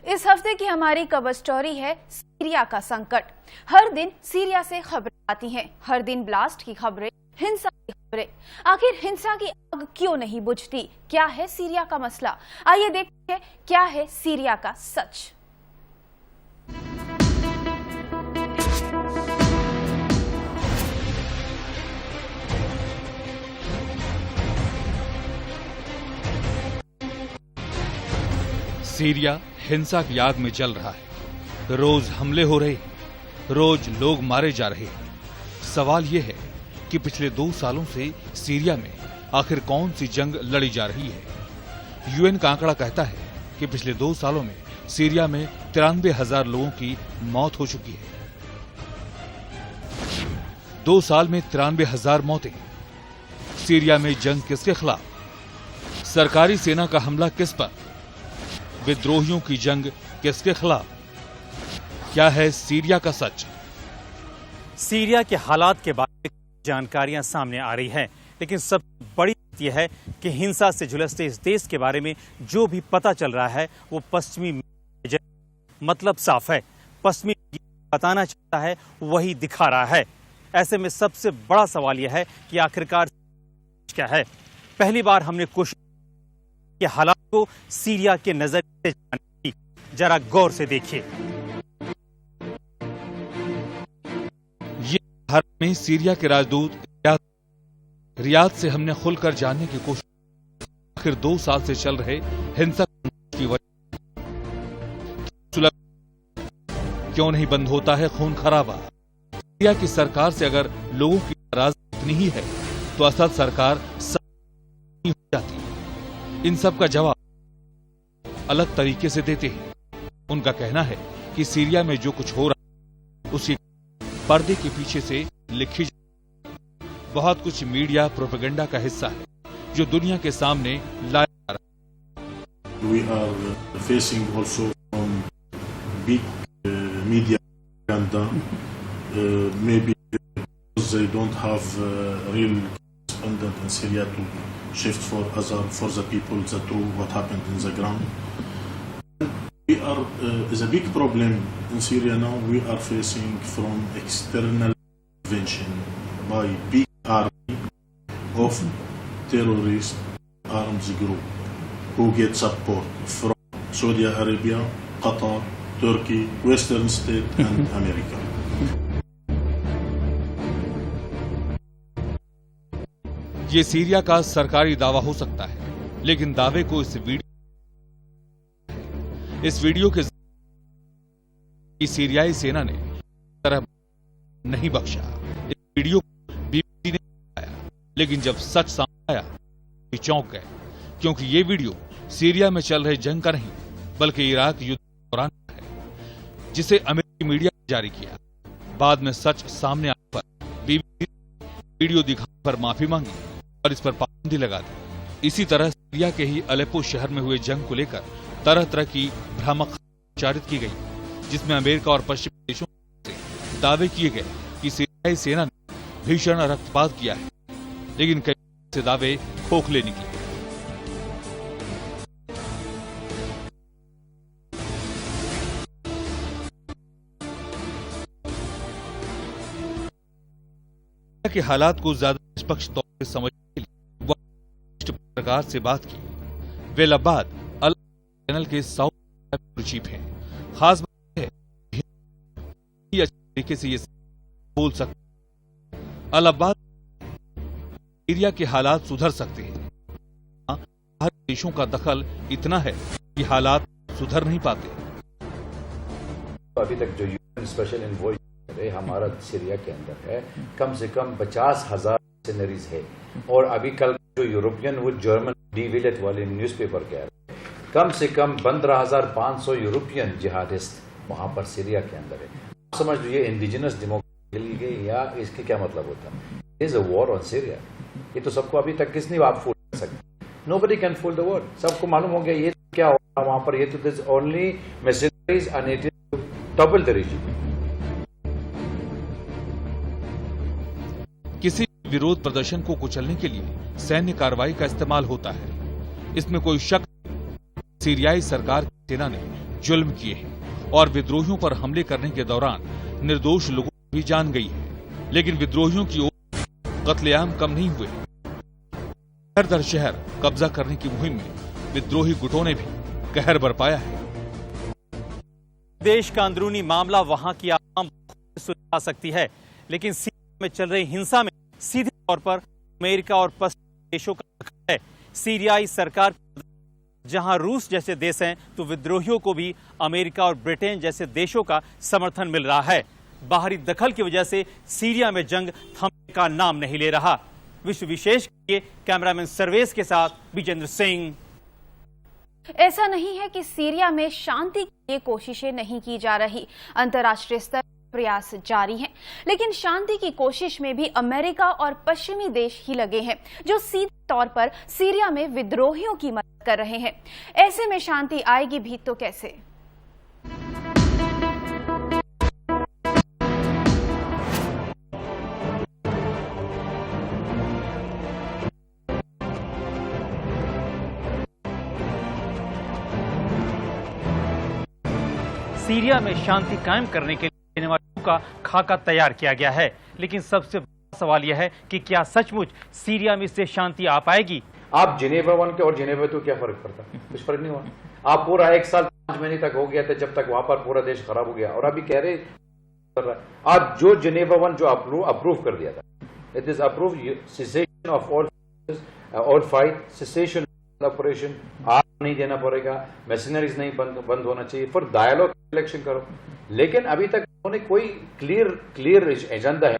इस हफ्ते की हमारी कवर स्टोरी है सीरिया का संकट। हर दिन सीरिया से खबरें आती हैं, हर दिन ब्लास्ट की खबरें, हिंसा की खबरें। आखिर हिंसा की आग क्यों नहीं बुझती? क्या है सीरिया का मसला? आइए देखते हैं क्या है सीरिया का सच। सीरिया हिंसा की आग में जल रहा है। रोज हमले हो रहे, रोज लोग मारे जा रहे हैं। सवाल यह है कि पिछले 2 सालों से सीरिया में आखिर कौन सी जंग लड़ी जा रही है। यूएन का आंकड़ा कहता है कि पिछले 2 सालों में सीरिया में 93,000 लोगों की मौत हो चुकी है। 2 साल में 93,000 मौतें। सीरिया में जंग किसके खिलाफ? सरकारी सेना का हमला किस पर? विद्रोहियों की जंग किसके खिलाफ? क्या है सीरिया का सच? सीरिया के हालात के बारे में जानकारियां सामने आ रही हैं, लेकिन सबसे बड़ी बात यह है कि हिंसा से झुलसते इस देश के बारे में जो भी पता चल रहा है वो पश्चिमी मतलब साफ है। पश्चिमी बताना चाहता है वही दिखा रहा है। ऐसे में सबसे बड़ा सवाल यह है कि आखिरकार क्या है। पहली बार हमने कोशिश कि हालात को सीरिया के नजरिए से जानने की। जरा गौर से देखिए। ये भारत में सीरिया के राजदूत रियाद से हमने खुलकर जानने की कोशिश। आखिर 2 साल से चल रहे हिंसक की वजह क्यों नहीं बंद होता है खून खराबा? सीरिया की सरकार से अगर लोगों की नाराजगी इतनी ही है तो असद सरकार हो जाती। इन सब का जवाब अलग तरीके से देते हैं। उनका कहना है कि सीरिया में जो कुछ हो रहा है उसी पर्दे के पीछे से लिखी बहुत कुछ मीडिया प्रोपेगेंडा का हिस्सा है जो दुनिया के सामने लाया जा रहा है। We are facing also from big media propaganda, maybe because they don't have real correspondent in Syria to shift for the people the true what happened in the ground. We are is a big problem in Syria now. We are facing from external intervention by big army of terrorist arms group who get support from Saudi Arabia, Qatar, Turkey, Western state and America. ये Syria का सरकारी दावा हो सकता है, लेकिन दावे को इस वीडियो के सीरियाई सेना ने तरह नहीं बख्शा। इस वीडियो को बीबीसी ने दिखाया, लेकिन जब सच सामने आया चौंक गए, क्योंकि ये वीडियो सीरिया में चल रहे जंग का नहीं बल्कि इराक युद्ध के दौरान है, जिसे अमेरिकी मीडिया ने जारी किया। बाद में सच सामने आने पर बीबीसी ने वीडियो दिखाने पर माफी मांगी और इस पर पाबंदी लगा दी। इसी तरह सीरिया के ही अलेप्पो शहर में हुए जंग को लेकर तरह तरह की भ्रामक प्रचारित की गई, जिसमें अमेरिका और पश्चिमी देशों से दावे किए गए कि सीरियाई सेना ने भीषण रक्तपात किया है, लेकिन कई से दावे खोखले निकले। के हालात को ज्यादा निष्पक्ष तौर से समझने के लिए वह पत्रकार से बात की। वे लब्बाद अल चैनल के साउथ चीफ हैं। खास बात है कि अच्छे तरीके से ये बोल सकते। अल अब्बाद सीरिया के हालात सुधर सकते हैं। हर देशों का दखल इतना है कि हालात सुधर नहीं पाते। अभी तक जो यूएन स्पेशल एनवॉय हमारा सीरिया के अंदर है, कम से कम 50,000 मिशनरीज है। और अभी कल जो यूरोपियन वो जर्मन डी विलेट वाले न्यूज़पेपर कह रहे हैं कम से कम 15,500 यूरोपियन जिहादिस्ट वहां पर सीरिया के अंदर है। आप समझ लीजिए इंडिजिनस डेमोक्रेसी ली गई या इसके क्या मतलब होता है? Is a war on Syria. ये तो सबको अभी तक किसने आप फूल कर सकते? Nobody can fool the word. सबको मालूम हो गया ये क्या हो रहा वहां पर। ये तो this only missionaries and it is topple the region. किसी विरोध प्रदर्शन को कुचलने के लिए सैन्य कार्रवाई का इस्तेमाल होता है, इसमें कोई शक। सीरियाई सरकार की सेना ने जुल्म किए हैं और विद्रोहियों पर हमले करने के दौरान निर्दोष लोगों की भी जान गई है। लेकिन विद्रोहियों की ओर कत्लेआम कम नहीं हुए। शहर दर शहर कब्जा करने की मुहिम में विद्रोही गुटों ने भी कहर बरपाया है। देश का अंदरूनी मामला वहां की आवाम सुलझा सकती है, लेकिन सीरिया में चल रही हिंसा में सीधे तौर पर अमेरिका और पश्चिमी देशों का दखल है। सीरियाई सरकार जहां रूस जैसे देश हैं, तो विद्रोहियों को भी अमेरिका और ब्रिटेन जैसे देशों का समर्थन मिल रहा है। बाहरी दखल की वजह से सीरिया में जंग थमने का नाम नहीं ले रहा। विश्व विशेष के कैमरामैन सर्वेश के साथ विजेंद्र सिंह। ऐसा नहीं है कि सीरिया में शांति के लिए कोशिशें नहीं की जा रही, अंतर्राष्ट्रीय स्तर प्रयास जारी हैं, लेकिन शांति की कोशिश में भी अमेरिका और पश्चिमी देश ही लगे हैं, जो सीधे तौर पर सीरिया में विद्रोहियों की मदद कर रहे हैं। ऐसे में शांति आएगी भी तो कैसे? सीरिया में शांति कायम करने के लिए देने वालों का खाका तैयार किया गया है, लेकिन सबसे बड़ा सवाल यह है कि क्या सचमुच सीरिया में इससे शांति आ पाएगी? आप जिनेवा 1 के और जिनेवा 2 क्या फर्क पड़ता? कुछ फर्क नहीं हुआ। आप पूरा 1 साल 5 महीने तक हो गया था जब तक वहां पर पूरा देश खराब हो गया, और अभी कह रहे कर रहा है। आज जो जिनेवा 1 जो अप्रूव कर दिया था, it is approve cessation of all fight, cessation operation, आग नहीं देना पड़ेगा, मशीनरीज नहीं बंद होना चाहिए, फिर डायलॉग इलेक्शन करो। लेकिन अभी तक उन्होंने कोई क्लियर एजेंडा है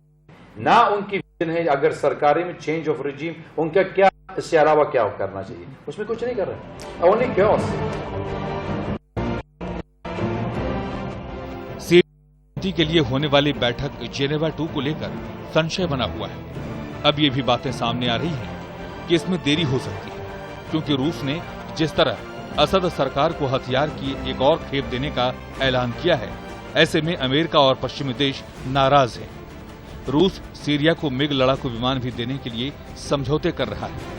ना, उनकी विजन है। अगर सरकारी में चेंज ऑफ रिजीम, उनका क्या इससे अलावा क्या करना चाहिए, उसमें कुछ नहीं कर रहे। Only chaos. शांति के लिए होने वाली बैठक जेनेवा 2 को लेकर संशय बना हुआ है। अब ये भी बातें सामने आ रही हैं कि इसमें देरी हो सकती है, क्योंकि रूस ने जिस तरह असद सरकार को हथियार की एक और खेप देने का ऐलान किया है, ऐसे में अमेरिका और पश्चिमी देश नाराज हैं। रूस सीरिया को मिग लड़ाकू विमान भी देने के लिए समझौते कर रहा है।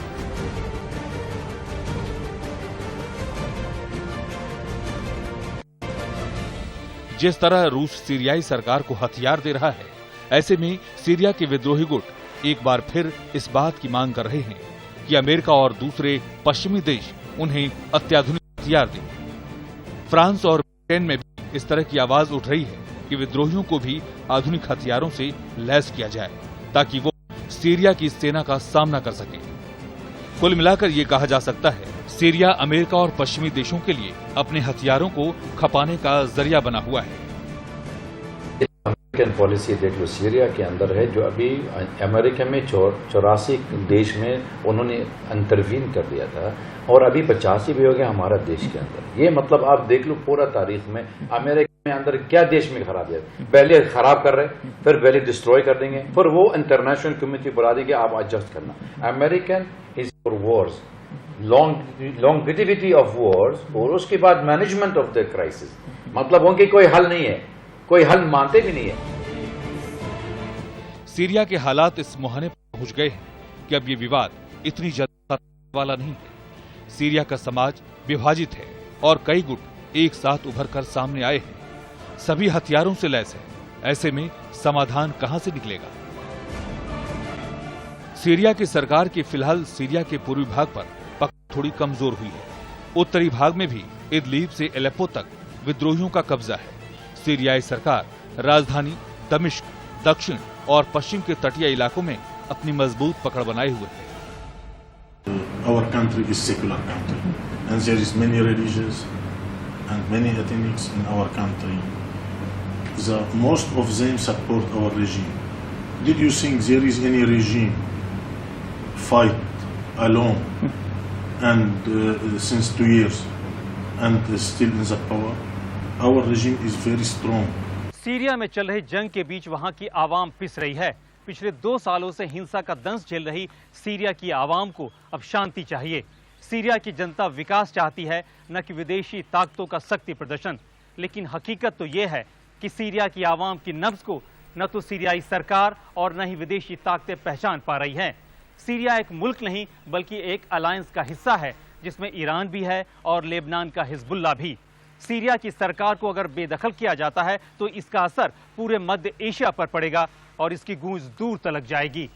जिस तरह रूस सीरियाई सरकार को हथियार दे रहा है, ऐसे में सीरिया के विद्रोही गुट एक बार फिर इस बात की मांग कर रहे हैं कि अमेरिका और दूसरे पश्चिमी देश उन्हें अत्याधुनिक हथियार दें। फ्रांस और ब्रिटेन में भी इस तरह की आवाज उठ रही है कि विद्रोहियों को भी आधुनिक हथियारों से लैस किया जाए, ताकि वो सीरिया की सेना का सामना कर सके। कुल मिलाकर ये कहा जा सकता है, सीरिया अमेरिका और पश्चिमी देशों के लिए अपने हथियारों को खपाने का जरिया बना हुआ है। अमेरिकन पॉलिसी देख लो, सीरिया के अंदर है, जो अभी अमेरिका में 84 देश में उन्होंने इंटरवीन कर दिया था, और अभी 85 भी हो गया हमारा देश के अंदर। ये मतलब आप देख लो पूरा तारीख में अमेरिका में अंदर क्या देश में खराब है। पहले खराब कर रहे, फिर पहले डिस्ट्रॉय कर देंगे, फिर वो इंटरनेशनल कम्युनिटी बुला देंगे, आप एडजस्ट करना। American is for Wars, longevity of Wars, और उसके बाद मैनेजमेंट ऑफ द क्राइसिस। मतलब उनकी कोई हल नहीं है, कोई हल मानते भी नहीं है। सीरिया के हालात इस मुहाने पर पहुंच गए हैं कि अब ये विवाद इतनी जल्दी वाला नहीं है। सीरिया का समाज विभाजित है और कई गुट एक साथ उभर कर सामने आए हैं। सभी हथियारों से लैस है। ऐसे में समाधान कहां से निकलेगा? सीरिया की सरकार की फिलहाल सीरिया के पूर्वी भाग पर पकड़ थोड़ी कमजोर हुई है। उत्तरी भाग में भी इदलीब से एलेप्पो तक विद्रोहियों का कब्जा है। सीरियाई सरकार राजधानी दमिश्क, दक्षिण और पश्चिम के तटीय इलाकों में अपनी मजबूत पकड़ बनाए हुए है। Our country is secular country, and there is many religions and many ethnics in our country. Most of them support our regime. Did you think there is any regime fight alone and since 2 years and still in the power? Our regime is very strong. Syria में चल रही जंग के बीच वहां की आवाम पिस रही है। पिछले 2 सालों से हिंसा का दंश झेल रही सीरिया की आवाम को अब शांति चाहिए। सीरिया की जनता विकास चाहती है, न कि विदेशी ताकतों का शक्ति प्रदर्शन। लेकिन हकीकत तो ये है कि सीरिया की आवाम की नब्ज को न तो सीरियाई सरकार और न ही विदेशी ताकतें पहचान पा रही हैं। सीरिया एक मुल्क नहीं बल्कि एक अलायंस का हिस्सा है, जिसमें ईरान भी है और लेबनान का हिजबुल्लाह भी। सीरिया की सरकार को अगर बेदखल किया जाता है तो इसका असर पूरे मध्य एशिया पर पड़ेगा और इसकी गूंज दूर तलक जाएगी।